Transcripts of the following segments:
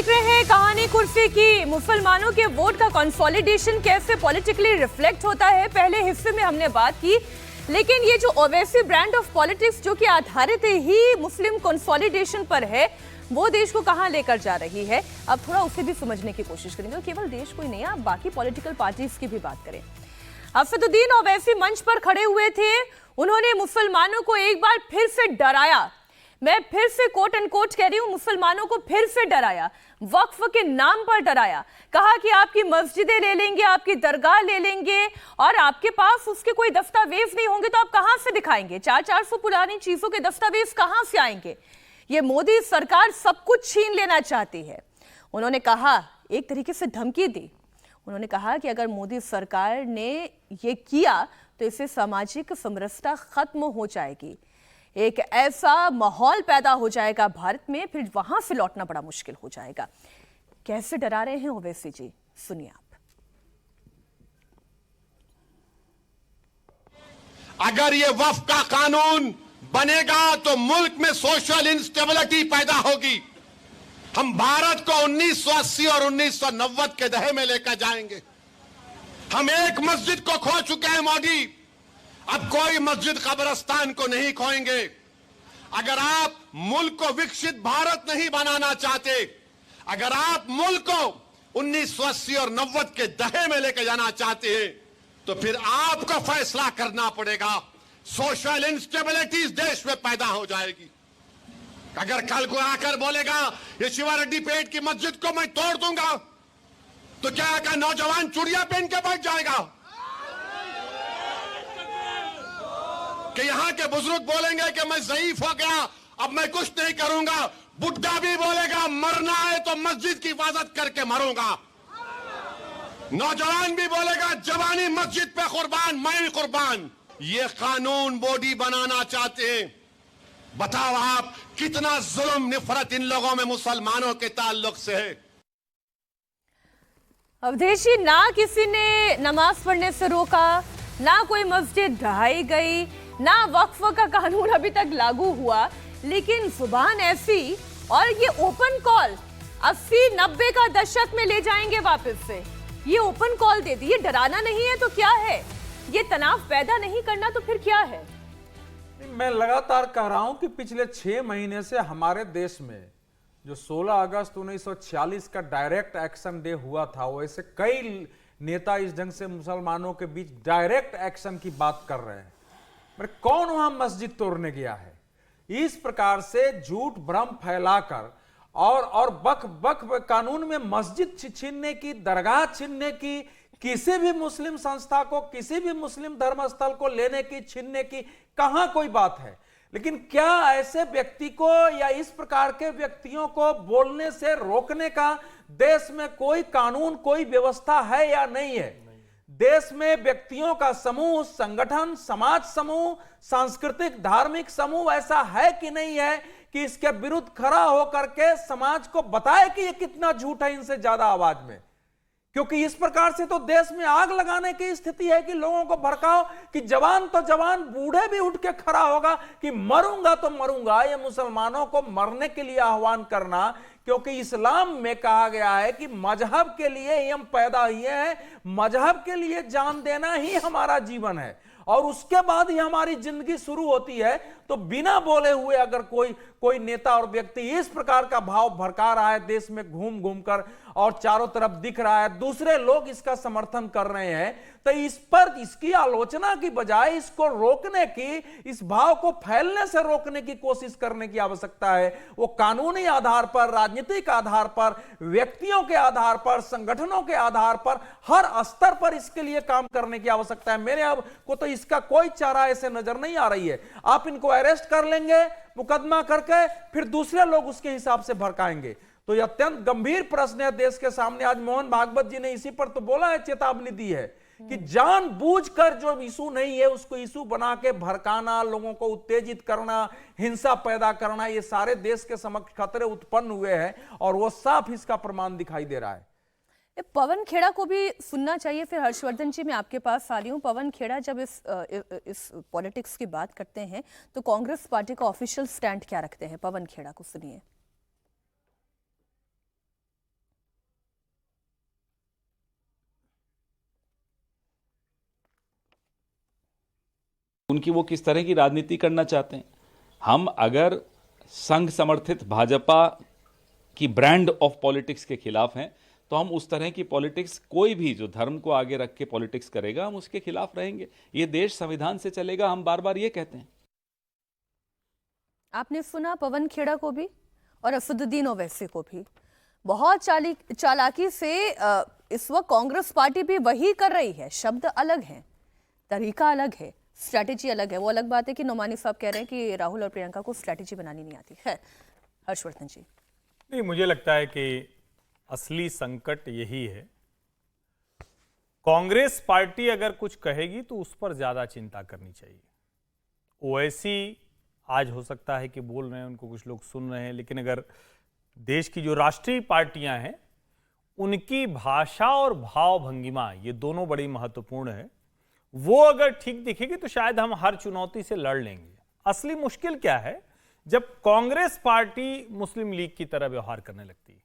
देख रहे हैं कहानी कुर्सी की। मुसलमानों के वोट का कंसोलिडेशन कैसे पॉलिटिकली रिफ्लेक्ट होता है, पहले हिस्से में हमने बात की, लेकिन ये जो ओवैसी ब्रांड ऑफ पॉलिटिक्स जो कि आधारित ही मुस्लिम कंसोलिडेशन पर है, वो देश को कहां लेकर जा रही है, अब थोड़ा उसे भी समझने की कोशिश करेंगे। और केवल देश को ही नहीं, आप बाकी पॉलिटिकल पार्टीज की भी बात करें। असदुद्दीन ओवैसी मंच पर खड़े हुए थे, उन्होंने मुसलमानों को एक बार फिर से डराया। मैं फिर से कोट एंड कोट कह रही हूं, मुसलमानों को फिर से डराया, वक्फ के नाम पर डराया। कहा कि आपकी मस्जिदें ले लेंगे, आपकी दरगाह ले लेंगे, और आपके पास उसके कोई दस्तावेज नहीं होंगे तो आप कहां से दिखाएंगे? 400 पुरानी चीजों के दस्तावेज कहां से आएंगे? ये मोदी सरकार सब कुछ छीन लेना चाहती है। उन्होंने कहा, एक तरीके से धमकी दी। उन्होंने कहा कि अगर मोदी सरकार ने ये किया तो इससे सामाजिक समरसता खत्म हो जाएगी, एक ऐसा माहौल पैदा हो जाएगा भारत में, फिर वहां से लौटना बड़ा मुश्किल हो जाएगा। कैसे डरा रहे हैं ओवैसी जी, सुनिए आप। अगर ये वक्फ का कानून बनेगा तो मुल्क में सोशल इंस्टेबिलिटी पैदा होगी। हम भारत को 1980 और 1990 के दहे में लेकर जाएंगे। हम एक मस्जिद को खो चुके हैं मोदी, अब कोई मस्जिद कब्रिस्तान को नहीं खोएंगे। अगर आप मुल्क को विकसित भारत नहीं बनाना चाहते, अगर आप मुल्क को 1980 और 90 के दहे में लेकर जाना चाहते हैं, तो फिर आपको फैसला करना पड़ेगा। सोशल इंस्टेबिलिटी इस देश में पैदा हो जाएगी। अगर कल को आकर बोलेगा ये शिवा रेड्डी पेट की मस्जिद को मैं तोड़ दूंगा, तो क्या का नौजवान चूड़ियां पहन के बैठ जाएगा? कि यहां के बुजुर्ग बोलेंगे कि मैं ज़ईफ हो गया, अब मैं कुछ नहीं करूंगा। बुढ़ा भी बोलेगा मरना है तो मस्जिद की हिफाजत करके मरूंगा। नौजवान भी बोलेगा जवानी मस्जिद पे कुर्बान, मैं भी कुर्बान। ये कानून मोदी बनाना चाहते हैं। बताओ आप कितना जुल्म निफरत इन लोगों में मुसलमानों के ताल्लुक से है। अवधेश जी, ना किसी ने नमाज पढ़ने से रोका, ना कोई मस्जिद ढहाई गई, ना वक्फ का कानून अभी तक लागू हुआ, लेकिन जुबान ऐसी, और ये ओपन कॉल 80-90 का दशक में ले जाएंगे वापस से। ये ओपन कॉल दे दी। ये डराना नहीं है तो क्या है? ये तनाव पैदा नहीं करना तो फिर क्या है? मैं लगातार कह रहा हूं कि पिछले 6 महीने से हमारे देश में जो 16 अगस्त 1946 का डायरेक्ट एक्शन डे हुआ था, वैसे कई नेता इस ढंग से मुसलमानों के बीच डायरेक्ट एक्शन की बात कर रहे हैं। कौन वहां मस्जिद तोड़ने गया है? इस प्रकार से झूठ भ्रम फैलाकर और बक कानून में मस्जिद छीनने की, दरगाह छीनने की, किसी भी मुस्लिम संस्था को, किसी भी मुस्लिम धर्मस्थल को लेने की, छीनने की कहां कोई बात है? लेकिन क्या ऐसे व्यक्ति को या इस प्रकार के व्यक्तियों को बोलने से रोकने का देश में कोई कानून, कोई व्यवस्था है या नहीं है? देश में व्यक्तियों का समूह, संगठन, समाज समूह, सांस्कृतिक धार्मिक समूह ऐसा है कि नहीं है कि इसके विरुद्ध खड़ा होकर के समाज को बताए कि ये कितना झूठ है इनसे ज्यादा आवाज में? क्योंकि इस प्रकार से तो देश में आग लगाने की स्थिति है कि लोगों को भड़काओ कि जवान तो जवान, बूढ़े भी उठ के खड़ा होगा कि मरूंगा तो मरूंगा। ये मुसलमानों को मरने के लिए आह्वान करना, क्योंकि इस्लाम में कहा गया है कि मजहब के लिए ही हम पैदा हुए हैं, मजहब के लिए जान देना ही हमारा जीवन है, और उसके बाद ही हमारी जिंदगी शुरू होती है। तो बिना बोले हुए अगर कोई नेता और व्यक्ति इस प्रकार का भाव भड़का रहा है देश में घूम घूम कर, और चारों तरफ दिख रहा है दूसरे लोग इसका समर्थन कर रहे हैं, तो इस पर इसकी आलोचना की बजाय इसको रोकने की, इस भाव को फैलने से रोकने की कोशिश करने की आवश्यकता है। वो कानूनी आधार पर, राजनीतिक आधार पर, व्यक्तियों के आधार पर, संगठनों के आधार पर, हर स्तर पर इसके लिए काम करने की आवश्यकता है। मेरे अब को तो इसका कोई चारा ऐसे नजर नहीं आ रही है। आप इनको अरेस्ट कर लेंगे मुकदमा करके, फिर दूसरे लोग उसके हिसाब से भड़काएंगे। तो यह अत्यंत गंभीर प्रश्न है देश के सामने। आज मोहन भागवत जी ने इसी पर तो बोला है, चेतावनी दी है कि जानबूझकर जो इशू नहीं है उसको इशू बना के भड़काना, लोगों को उत्तेजित करना, हिंसा पैदा करना, ये सारे देश के समक्ष खतरे उत्पन्न हुए हैं, और वो साफ इसका प्रमाण दिखाई दे रहा है। पवन खेड़ा को भी सुनना चाहिए। फिर हर्षवर्धन जी, मैं आपके पास आ रही हूँ। पवन खेड़ा जब इस पॉलिटिक्स की बात करते हैं तो कांग्रेस पार्टी का ऑफिशियल स्टैंड क्या रखते हैं? पवन खेड़ा को सुनिए। उनकी वो किस तरह की राजनीति करना चाहते हैं। हम अगर संघ समर्थित भाजपा की ब्रांड ऑफ पॉलिटिक्स के खिलाफ हैं तो हम उस तरह की पॉलिटिक्स, कोई भी जो धर्म को आगे रख के पॉलिटिक्स करेगा हम उसके खिलाफ रहेंगे। ये देश संविधान से चलेगा, हम बार बार ये कहते हैं। आपने सुना पवन खेड़ा को भी और असदुद्दीन ओवैसी को भी। बहुत चालाकी से इस वक्त कांग्रेस पार्टी भी वही कर रही है। शब्द अलग हैं, तरीका अलग है, स्ट्रैटेजी अलग है। वो अलग बात है कि नोमानी साहब कह रहे हैं कि राहुल और प्रियंका को स्ट्रैटेजी बनानी नहीं आती है। हर्षवर्धन जी। नहीं, मुझे लगता है कि असली संकट यही है। कांग्रेस पार्टी अगर कुछ कहेगी तो उस पर ज्यादा चिंता करनी चाहिए। ओवैसी आज हो सकता है कि बोल रहे हैं, उनको कुछ लोग सुन रहे हैं, लेकिन अगर देश की जो राष्ट्रीय पार्टियां हैं उनकी भाषा और भाव भंगिमा, ये दोनों बड़ी महत्वपूर्ण है। वो अगर ठीक दिखेगी तो शायद हम हर चुनौती से लड़ लेंगे। असली मुश्किल क्या है, जब कांग्रेस पार्टी मुस्लिम लीग की तरह व्यवहार करने लगती है।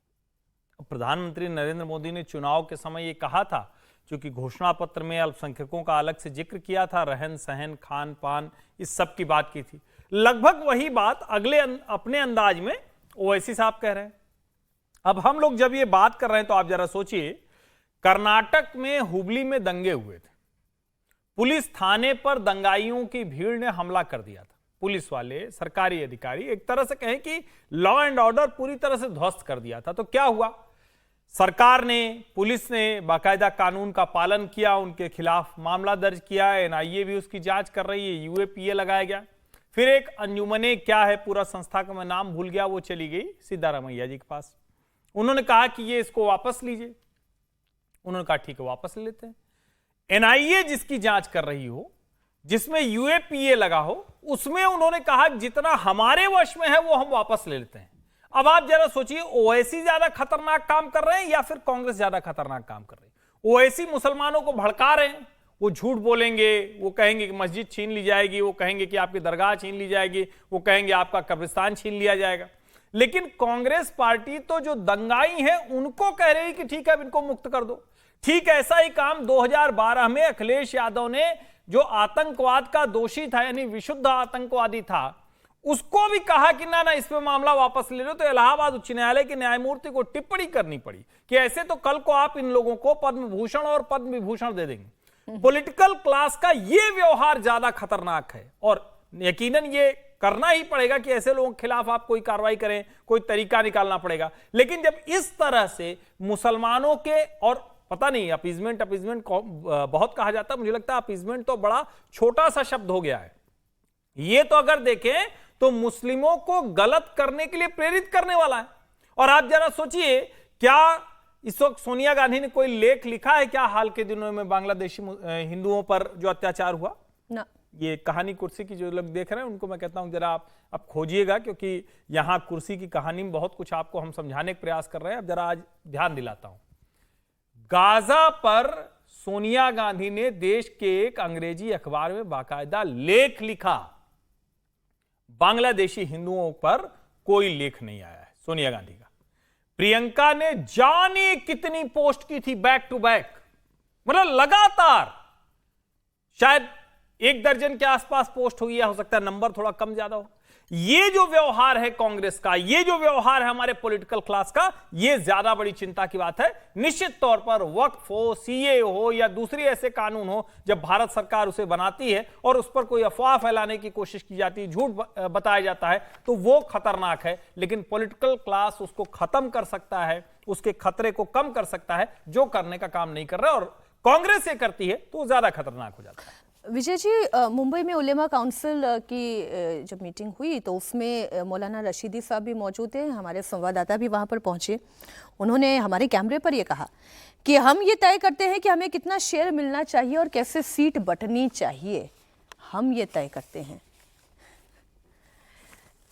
प्रधानमंत्री नरेंद्र मोदी ने चुनाव के समय ये कहा था, क्योंकि घोषणा पत्र में अल्पसंख्यकों का अलग से जिक्र किया था, रहन सहन खान पान इस सब की बात की थी। लगभग वही बात अपने अंदाज में ओवैसी साहब कह रहे हैं। अब हम लोग जब ये बात कर रहे हैं तो आप जरा सोचिए, कर्नाटक में हुबली में दंगे हुए थे। पुलिस थाने पर दंगाइयों की भीड़ ने हमला कर दिया था। पुलिस वाले, सरकारी अधिकारी, एक तरह से कहें कि लॉ एंड ऑर्डर पूरी तरह से ध्वस्त कर दिया था। तो क्या हुआ, सरकार ने, पुलिस ने बाकायदा कानून का पालन किया, उनके खिलाफ मामला दर्ज किया, एनआईए भी उसकी जांच कर रही है, यूएपीए लगाया गया। फिर एक अंजुमने क्या है पूरा संस्था का मैं नाम भूल गया, वो चली गई सिद्धारमैया जी के पास। उन्होंने कहा कि ये इसको वापस लीजिए। उन्होंने कहा ठीक है वापस ले लेते हैं। एनआईए जिसकी जांच कर रही हो, जिसमें यूएपीए लगा हो, उसमें उन्होंने कहा जितना हमारे वश में है वो हम वापस ले लेते हैं। अब आप जरा सोचिए, ओवैसी ज्यादा खतरनाक काम कर रहे हैं या फिर कांग्रेस ज्यादा खतरनाक काम कर रही है। ओवैसी मुसलमानों को भड़का रहे हैं, वो झूठ बोलेंगे, वो कहेंगे कि मस्जिद छीन ली जाएगी, वो कहेंगे कि आपकी दरगाह छीन ली जाएगी, वो कहेंगे आपका कब्रिस्तान छीन लिया जाएगा। लेकिन कांग्रेस पार्टी तो जो दंगाई है उनको कह रही कि ठीक है अब इनको मुक्त कर दो। ठीक ऐसा ही काम 2012 में अखिलेश यादव ने, जो आतंकवाद का दोषी था यानी विशुद्ध आतंकवादी था, उसको भी कहा कि ना इस पे मामला वापस ले लो। तो इलाहाबाद उच्च न्यायालय के न्यायमूर्ति को टिप्पणी करनी पड़ी कि ऐसे तो कल को आप इन लोगों को पद्म भूषण और पद्म विभूषण दे देंगे। पॉलिटिकल क्लास का ये व्यवहार ज्यादा खतरनाक है और यकीनन ये करना ही पड़ेगा कि ऐसे लोगों के खिलाफ आप कोई कार्रवाई करें, कोई तरीका निकालना पड़ेगा। लेकिन जब इस तरह से मुसलमानों के, और पता नहीं अपीजमेंट बहुत कहा जाता है, मुझे लगता है अपीजमेंट तो बड़ा छोटा सा शब्द हो गया है। ये तो अगर देखें तो मुस्लिमों को गलत करने के लिए प्रेरित करने वाला है। और आप जरा सोचिए, क्या इस वक्त सोनिया गांधी ने कोई लेख लिखा है क्या हाल के दिनों में बांग्लादेशी हिंदुओं पर जो अत्याचार हुआ ना? ये कहानी कुर्सी की जो लोग देख रहे हैं उनको मैं कहता हूं जरा आप खोजिएगा, क्योंकि यहां कुर्सी की कहानी में बहुत कुछ आपको हम समझाने का प्रयास कर रहे हैं। अब जरा आज ध्यान दिलाता हूं। गाजा पर सोनिया गांधी ने देश के एक अंग्रेजी अखबार में बाकायदा लेख लिखा। बांग्लादेशी हिंदुओं पर कोई लेख नहीं आया है सोनिया गांधी का। प्रियंका ने जाने कितनी पोस्ट की थी बैक टू बैक, मतलब लगातार, शायद 1 दर्जन के आसपास पोस्ट हुई है, हो सकता है नंबर थोड़ा कम ज्यादा हो। ये जो व्यवहार है कांग्रेस का, ये जो व्यवहार है हमारे पॉलिटिकल क्लास का, ये ज्यादा बड़ी चिंता की बात है। निश्चित तौर पर वक्फ हो, सीए हो या दूसरी ऐसे कानून हो, जब भारत सरकार उसे बनाती है और उस पर कोई अफवाह फैलाने की कोशिश की जाती है, झूठ बताया जाता है, तो वो खतरनाक है। लेकिन पॉलिटिकल क्लास उसको खत्म कर सकता है, उसके खतरे को कम कर सकता है, जो करने का काम नहीं कर रहा, और कांग्रेस ये करती है तो ज्यादा खतरनाक हो जाता है। विजय जी, मुंबई में उलेमा काउंसिल की जब मीटिंग हुई तो उसमें मौलाना रशीदी साहब भी मौजूद थे, हमारे संवाददाता भी वहां पर पहुंचे। उन्होंने हमारे कैमरे पर यह कहा कि हम ये तय करते हैं कि हमें कितना शेयर मिलना चाहिए और कैसे सीट बंटनी चाहिए, हम ये तय करते हैं।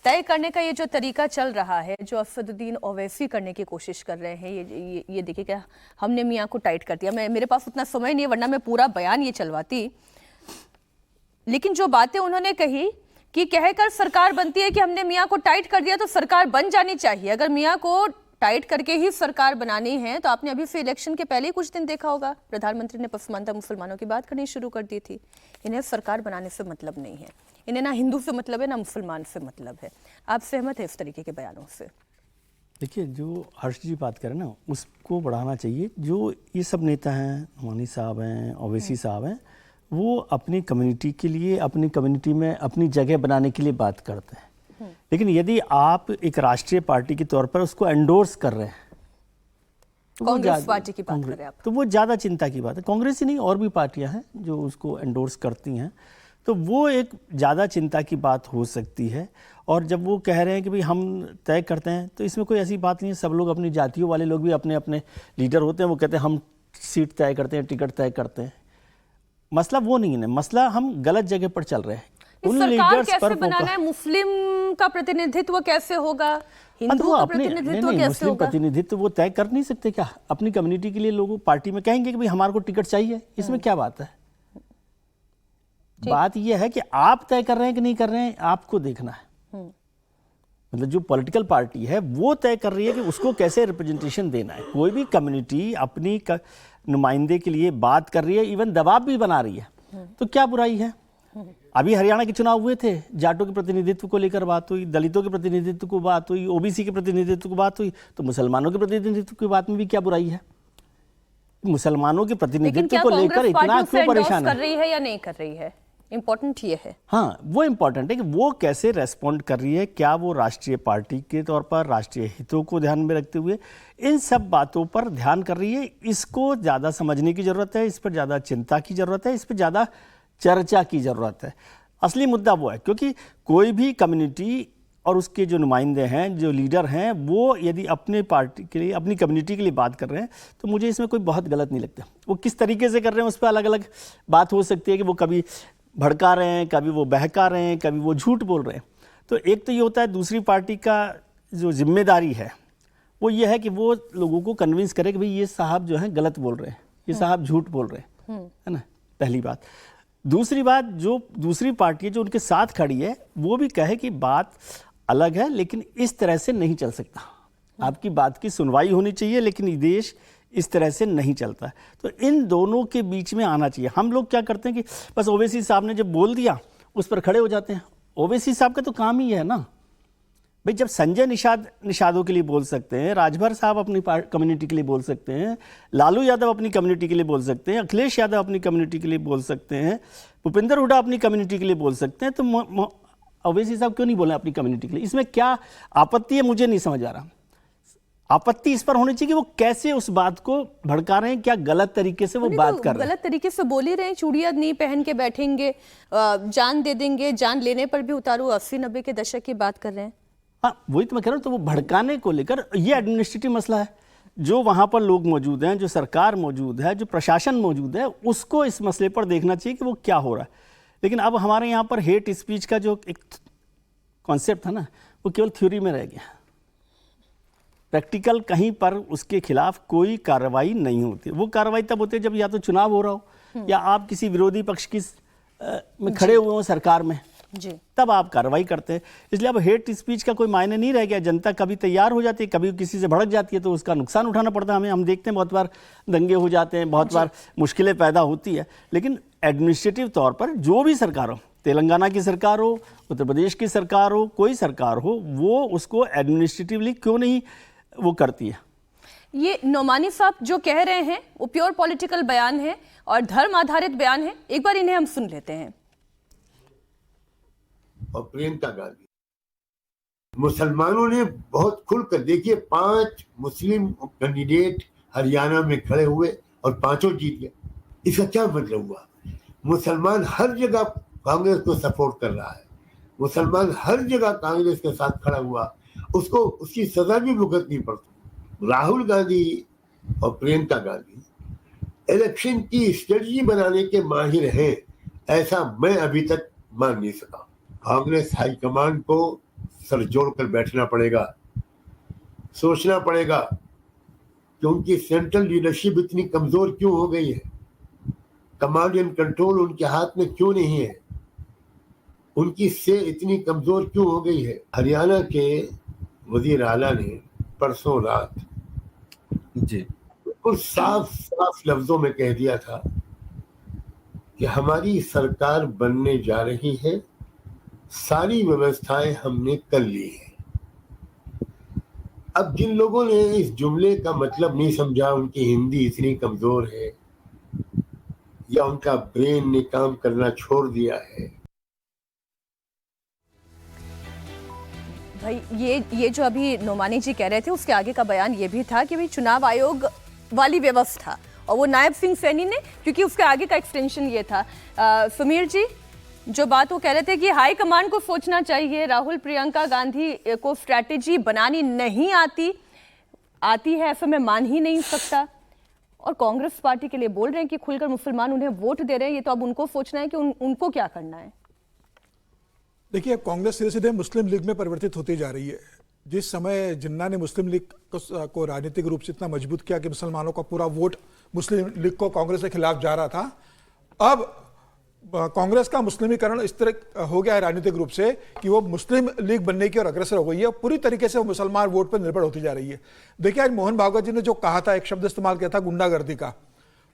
तय करने का ये जो तरीका चल रहा है, जो असदुद्दीन ओवैसी करने की कोशिश कर रहे हैं, ये देखिए क्या हमने मियाँ को टाइट कर दिया। मेरे पास उतना समय नहीं है वरना मैं पूरा बयान ये चलवाती, लेकिन जो बातें उन्होंने कही कि कहकर सरकार बनती है कि हमने मियाँ को टाइट कर दिया तो सरकार बन जानी चाहिए। अगर मियाँ को टाइट करके ही सरकार बनानी है, तो आपने अभी से इलेक्शन के पहले ही कुछ दिन देखा होगा, प्रधानमंत्री ने पसमानदा मुसलमानों की बात करनी शुरू कर दी थी। इन्हें सरकार बनाने से मतलब नहीं है, इन्हें ना हिंदू से मतलब है ना मुसलमान से मतलब है। आप सहमत है इस तरीके के बयानों से? देखिए, जो हर्ष जी बात करें ना, उसको बढ़ाना चाहिए। जो ये सब नेता हैं, नवानी साहब हैं, ओवैसी साहब हैं, वो अपनी कम्युनिटी के लिए, अपनी कम्युनिटी में अपनी जगह बनाने के लिए बात करते हैं। लेकिन यदि आप एक राष्ट्रीय पार्टी के तौर पर उसको एंडोर्स कर रहे हैं, तो कांग्रेस पार्टी की बात करें आप, तो वो ज़्यादा चिंता की बात है। कांग्रेस ही नहीं, और भी पार्टियां हैं जो उसको एंडोर्स करती हैं, तो वो एक ज़्यादा चिंता की बात हो सकती है। और जब वो कह रहे हैं कि भाई हम तय करते हैं, तो इसमें कोई ऐसी बात नहीं है। सब लोग, अपनी जातियों वाले लोग भी अपने अपने लीडर होते हैं, वो कहते हैं हम सीट तय करते हैं, टिकट तय करते हैं। मसला वो नहीं है, मसला हम गलत जगह पर चल रहे हैं। उन सरकार लीडर्स कैसे पर बनाना है, मुस्लिम का प्रतिनिधित्व कैसे होगा, हिंदू का प्रतिनिधित्व कैसे मुस्लिम होगा? प्रतिनिधित्व वो तय कर नहीं सकते क्या? अपनी कम्युनिटी के लिए लोगों पार्टी में कहेंगे कि भाई हमारे को टिकट चाहिए, इसमें क्या बात है? बात यह है कि आप तय कर रहे हैं कि नहीं कर रहे हैं, आपको देखना है। मतलब जो पॉलिटिकल पार्टी है वो तय कर रही है कि उसको कैसे रिप्रेजेंटेशन देना है। कोई भी कम्युनिटी अपनी नुमाइंदे के लिए बात कर रही है, इवन दबाव भी बना रही है, तो क्या बुराई है? अभी हरियाणा के चुनाव हुए थे, जाटों के प्रतिनिधित्व को लेकर बात हुई, दलितों के प्रतिनिधित्व को बात हुई, ओबीसी के प्रतिनिधित्व को बात हुई, तो मुसलमानों के प्रतिनिधित्व की बात में भी क्या बुराई है? मुसलमानों के प्रतिनिधित्व को लेकर इतना क्यों परेशान कर रही है या नहीं कर रही है? इंपॉर्टेंट ये है। हाँ, वो इंपॉर्टेंट है कि वो कैसे रेस्पॉन्ड कर रही है। क्या वो राष्ट्रीय पार्टी के तौर पर राष्ट्रीय हितों को ध्यान में रखते हुए इन सब बातों पर ध्यान कर रही है? इसको ज़्यादा समझने की ज़रूरत है, इस पर ज़्यादा चिंता की ज़रूरत है, इस पर ज़्यादा चर्चा की ज़रूरत है। असली मुद्दा वो है, क्योंकि कोई भी कम्युनिटी और उसके जो नुमाइंदे हैं, जो लीडर हैं, वो यदि अपने पार्टी के लिए, अपनी कम्युनिटी के लिए बात कर रहे हैं, तो मुझे इसमें कोई बहुत गलत नहीं लगता। वो किस तरीके से कर रहे हैं उस पर अलग अलग बात हो सकती है कि वो कभी भड़का रहे हैं, कभी वो बहका रहे हैं, कभी वो झूठ बोल रहे हैं। तो एक तो ये होता है, दूसरी पार्टी का जो जिम्मेदारी है वो ये है कि वो लोगों को कन्विंस करे कि भाई ये साहब जो हैं गलत बोल रहे हैं, ये साहब झूठ बोल रहे हैं, है ना, पहली बात। दूसरी बात, जो दूसरी पार्टी जो उनके साथ खड़ी है वो भी कहे कि बात अलग है, लेकिन इस तरह से नहीं चल सकता। आपकी बात की सुनवाई होनी चाहिए, लेकिन ये देश इस तरह से नहीं चलता। तो इन दोनों के बीच में आना चाहिए। हम लोग क्या करते हैं कि बस ओवैसी साहब ने जब बोल दिया उस पर खड़े हो जाते हैं। ओवैसी साहब का तो काम ही है ना भाई, जब संजय निषादों के लिए बोल सकते हैं, राजभर साहब अपनी कम्युनिटी के लिए बोल सकते हैं, लालू यादव अपनी कम्युनिटी के लिए बोल सकते हैं, अखिलेश यादव अपनी कम्युनिटी के लिए बोल सकते हैं, भूपेंद्र हुड्डा अपनी कम्युनिटी के लिए बोल सकते हैं, तो ओवैसी साहब क्यों नहीं बोले अपनी कम्युनिटी के लिए? इसमें क्या आपत्ति है, मुझे नहीं समझ आ रहा। आपत्ति इस पर होनी चाहिए कि वो कैसे उस बात को भड़का रहे हैं, क्या गलत तरीके से वो बात कर रहे हैं। गलत तरीके से बोल ही रहे हैं, चूड़ियां नहीं पहन के बैठेंगे, जान दे देंगे, जान लेने पर भी उतारू, 80-90 के दशक की बात कर रहे हैं। हाँ, वही तो मैं कह रहा हूँ। तो वो भड़काने को लेकर ये एडमिनिस्ट्रेटिव मसला है। जो वहाँ पर लोग मौजूद हैं, जो सरकार मौजूद है, जो प्रशासन मौजूद है, उसको इस मसले पर देखना चाहिए कि वो क्या हो रहा है। लेकिन अब हमारे यहाँ पर हेट स्पीच का जो एक कॉन्सेप्ट था ना, वो केवल थ्योरी में रह गया। प्रैक्टिकल कहीं पर उसके खिलाफ कोई कार्रवाई नहीं होती। वो कार्रवाई तब होती है जब या तो चुनाव हो रहा हो या आप किसी विरोधी पक्ष की में खड़े हुए हो सरकार में जी, तब आप कार्रवाई करते हैं। इसलिए अब हेट स्पीच का कोई मायने नहीं रह गया। जनता कभी तैयार हो जाती है, कभी किसी से भड़क जाती है, तो उसका नुकसान उठाना पड़ता है हमें। हम देखते हैं बहुत बार दंगे हो जाते हैं, बहुत बार मुश्किलें पैदा होती है। लेकिन एडमिनिस्ट्रेटिव तौर पर जो भी सरकार हो, तेलंगाना की सरकार हो, उत्तर प्रदेश की सरकार हो, कोई सरकार हो, वो उसको एडमिनिस्ट्रेटिवली क्यों नहीं वो करती है। ये नोमानी साहब जो कह रहे हैं वो प्योर पॉलिटिकल बयान है और धर्म आधारित बयान है। एक बार इन्हें हम सुन लेते हैं। और प्रियंका गांधी, मुसलमानों ने बहुत खुलकर, देखिए 5 मुस्लिम कैंडिडेट हरियाणा में खड़े हुए और 5 जीत गए। इसका क्या मतलब हुआ? मुसलमान हर जगह कांग्रेस को सपोर्ट कर रहा है, मुसलमान हर जगह कांग्रेस के साथ खड़ा हुआ, उसको उसकी सजा भी भुगतनी पड़ती। राहुल गांधी और प्रियंका गांधी इलेक्शन की स्ट्रेटजी बनाने के माहिर हैं, ऐसा मैं अभी तक मान नहीं सका। कांग्रेस हाईकमान को सर जोड़कर बैठना पड़ेगा, सोचना पड़ेगा कि उनकी सेंट्रल लीडरशिप इतनी कमजोर क्यों हो गई है, कमांड एंड कंट्रोल उनके हाथ में क्यों नहीं है, उनकी से इतनी कमजोर क्यों हो गई है। हरियाणा के वजीर आला ने परसों रात जी बिल्कुल साफ साफ लफ्जों में कह दिया था कि हमारी सरकार बनने जा रही है, सारी व्यवस्थाएं हमने कर ली है। अब जिन लोगों ने इस जुमले का मतलब नहीं समझा, उनकी हिंदी इतनी कमजोर है या उनका ब्रेन ने काम करना छोड़ दिया है। भाई ये जो अभी नोमानी जी कह रहे थे उसके आगे का बयान ये भी था कि भाई चुनाव आयोग वाली व्यवस्था, और वो नायब सिंह सैनी ने, क्योंकि उसके आगे का एक्सटेंशन ये था। सुमीर जी, जो बात वो कह रहे थे कि हाई कमांड को सोचना चाहिए, राहुल प्रियंका गांधी को स्ट्रैटेजी बनानी नहीं आती है, ऐसा मैं मान ही नहीं सकता, और कांग्रेस पार्टी के लिए बोल रहे हैं कि खुलकर मुसलमान उन्हें वोट दे रहे हैं, ये तो अब उनको सोचना है कि उनको क्या करना है। देखिए, कांग्रेस सीधे सीधे मुस्लिम लीग में परिवर्तित होती जा रही है। जिस समय जिन्ना ने मुस्लिम लीग को राजनीतिक रूप से इतना मजबूत किया कि मुसलमानों का पूरा वोट मुस्लिम लीग को कांग्रेस के खिलाफ जा रहा था, अब कांग्रेस का मुस्लिमीकरण इस तरह हो गया है राजनीतिक रूप से कि वो मुस्लिम लीग बनने की ओर अग्रसर हो गई है, पूरी तरीके से वो मुसलमान वोट पर निर्भर होती जा रही है। देखिए, आज मोहन भागवत जी ने जो कहा था, एक शब्द इस्तेमाल किया था गुंडागर्दी का,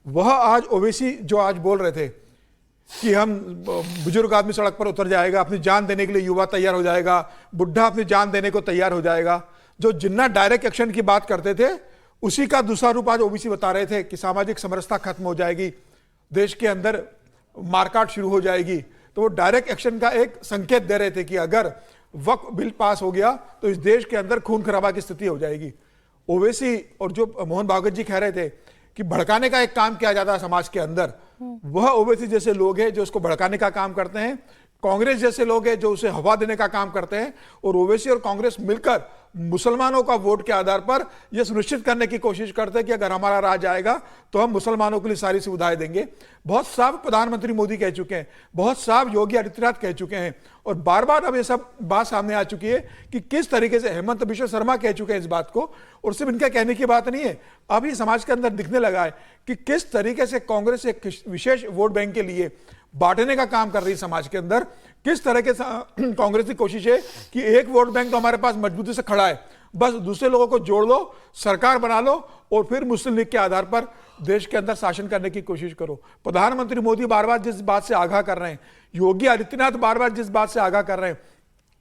वह आज ओवैसी जो आज बोल रहे थे कि हम बुजुर्ग आदमी सड़क पर उतर जाएगा, अपनी जान देने के लिए युवा तैयार हो जाएगा, बुढ़ा अपनी जान देने को तैयार हो जाएगा, जो जिन्ना डायरेक्ट एक्शन की बात करते थे, उसी का दूसरा रूप आज ओबीसी बता रहे थे कि सामाजिक समरसता खत्म हो जाएगी, देश के अंदर मारकाट शुरू हो जाएगी। तो वो डायरेक्ट एक्शन का एक संकेत दे रहे थे कि अगर वक्फ बिल पास हो गया तो इस देश के अंदर खून खराबा की स्थिति हो जाएगी। ओवैसी और जो मोहन भागवत जी कह रहे थे कि भड़काने का एक काम किया जाता है समाज के अंदर, वह ओवैसी जैसे लोग हैं जो उसको भड़काने का काम करते हैं, कांग्रेस जैसे लोग हैं जो उसे हवा देने का काम करते हैं, और ओवैसी और कांग्रेस मिलकर मुसलमानों का वोट के आधार पर यह सुनिश्चित करने की कोशिश करते हैं कि अगर हमारा राज आएगा तो हम मुसलमानों के लिए सारी सुविधाएं देंगे। बहुत साफ प्रधानमंत्री मोदी कह चुके हैं, बहुत साफ योगी आदित्यनाथ कह चुके हैं, और बार बार अब ये सब बात सामने आ चुकी है कि किस तरीके से हेमंत बिश्व शर्मा कह चुके हैं इस बात को, और सिर्फ इनके कहने की बात नहीं है, अब ये समाज के अंदर दिखने लगा है कि किस तरीके से कांग्रेस एक विशेष वोट बैंक के लिए बांटने का काम कर रही है समाज के अंदर। किस तरह के कांग्रेस की कोशिश है कि एक वोट बैंक तो हमारे पास मजबूती से खड़ा है, बस दूसरे लोगों को जोड़ लो, सरकार बना लो, और फिर मुस्लिम लीग के आधार पर देश के अंदर शासन करने की कोशिश करो। प्रधानमंत्री मोदी बार बार जिस बात से आगाह कर रहे हैं, योगी आदित्यनाथ बार बार जिस बात से आगाह कर रहे हैं,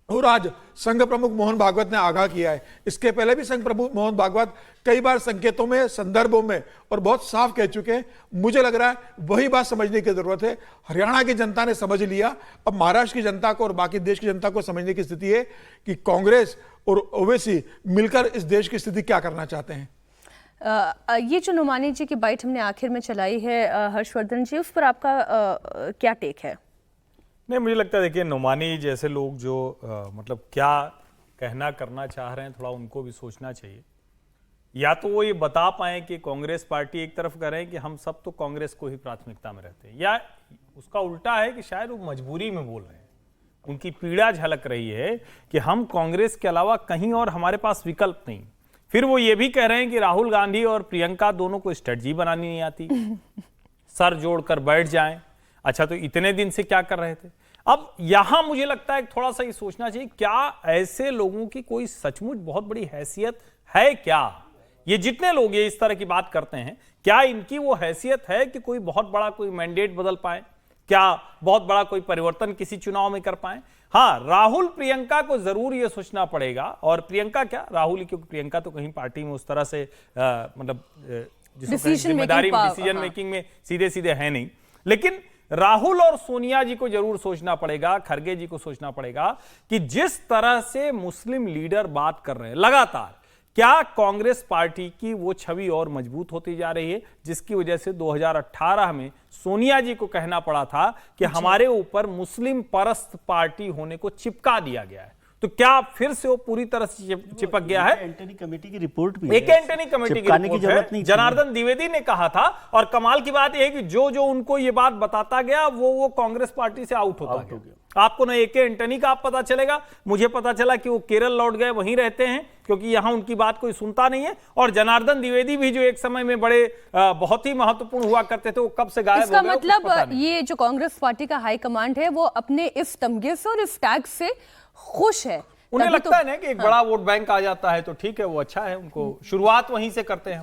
और आज संघ प्रमुख मोहन भागवत ने आगाह किया है, इसके पहले भी संघ प्रमुख मोहन भागवत कई बार संकेतों में, संदर्भों में और बहुत साफ कह चुके हैं। मुझे लग रहा है वही बात समझने की जरूरत है। हरियाणा की जनता ने समझ लिया, अब महाराष्ट्र की जनता को और बाकी देश की जनता को समझने की स्थिति है कि कांग्रेस और ओवैसी मिलकर इस देश की स्थिति क्या करना चाहते हैं। ये जो नोमानी जी की बाइट हमने आखिर में चलाई है, हर्षवर्धन जी, उस पर आपका क्या टेक है? नहीं, मुझे लगता है देखिए, नोमानी जैसे लोग जो मतलब क्या कहना करना चाह रहे हैं, थोड़ा उनको भी सोचना चाहिए। या तो वो ये बता पाएं कि कांग्रेस पार्टी एक तरफ कह रहे हैं कि हम सब तो कांग्रेस को ही प्राथमिकता में रहते हैं, या उसका उल्टा है कि शायद वो मजबूरी में बोल रहे हैं, उनकी पीड़ा झलक रही है कि हम कांग्रेस के अलावा कहीं और हमारे पास विकल्प नहीं। फिर वो ये भी कह रहे हैं कि राहुल गांधी और प्रियंका दोनों को स्ट्रेटजी बनानी नहीं आती, सर जोड़कर बैठ जाएं। अच्छा, तो इतने दिन से क्या कर रहे थे? अब यहां मुझे लगता है थोड़ा सा ये सोचना चाहिए, क्या ऐसे लोगों की कोई सचमुच बहुत बड़ी हैसियत है क्या? ये जितने लोग ये इस तरह की बात करते हैं, क्या इनकी वो हैसियत है कि कोई बहुत बड़ा कोई मैंडेट बदल पाए? क्या बहुत बड़ा कोई परिवर्तन किसी चुनाव में कर पाए? हाँ, राहुल प्रियंका को जरूर ये सोचना पड़ेगा, और प्रियंका क्या, राहुल ही, क्योंकि प्रियंका तो कहीं पार्टी में उस तरह से मतलब जिम्मेदारी डिसीजन मेकिंग में सीधे सीधे है नहीं। लेकिन राहुल और सोनिया जी को जरूर सोचना पड़ेगा, खरगे जी को सोचना पड़ेगा कि जिस तरह से मुस्लिम लीडर बात कर रहे हैं लगातार, क्या कांग्रेस पार्टी की वो छवि और मजबूत होती जा रही है, जिसकी वजह से 2018 में सोनिया जी को कहना पड़ा था कि हमारे ऊपर मुस्लिम परस्त पार्टी होने को चिपका दिया गया है। तो क्या फिर से वो पूरी तरह से चिपक गया है? एंटनी कमेटी की रिपोर्ट भी एक एंटनी कमेटी की रिपोर्ट है, जनार्दन द्विवेदी ने कहा था, और कमाल की बात यह है कि जो जो उनको ये बात बताता गया वो कांग्रेस पार्टी से आउट होता गया। आपको ना एक एंटनी का आप पता चलेगा, मुझे पता चला कि वो केरल लौट गए, वहीं रहते हैं, क्योंकि यहां उनकी बात कोई सुनता नहीं है। और जनार्दन द्विवेदी भी जो एक समय में बड़े बहुत ही महत्वपूर्ण हुआ करते थे, वो कब से गायब हो गए? इसका मतलब ये जो कांग्रेस पार्टी का हाईकमांड है वो अपने इस तमगे से और इस टैग से खुश है, उन्हें तभी लगता है ना कि एक बड़ा वोट बैंक आ जाता है तो ठीक है, वो अच्छा है, उनको शुरुआत वहीं से करते हैं।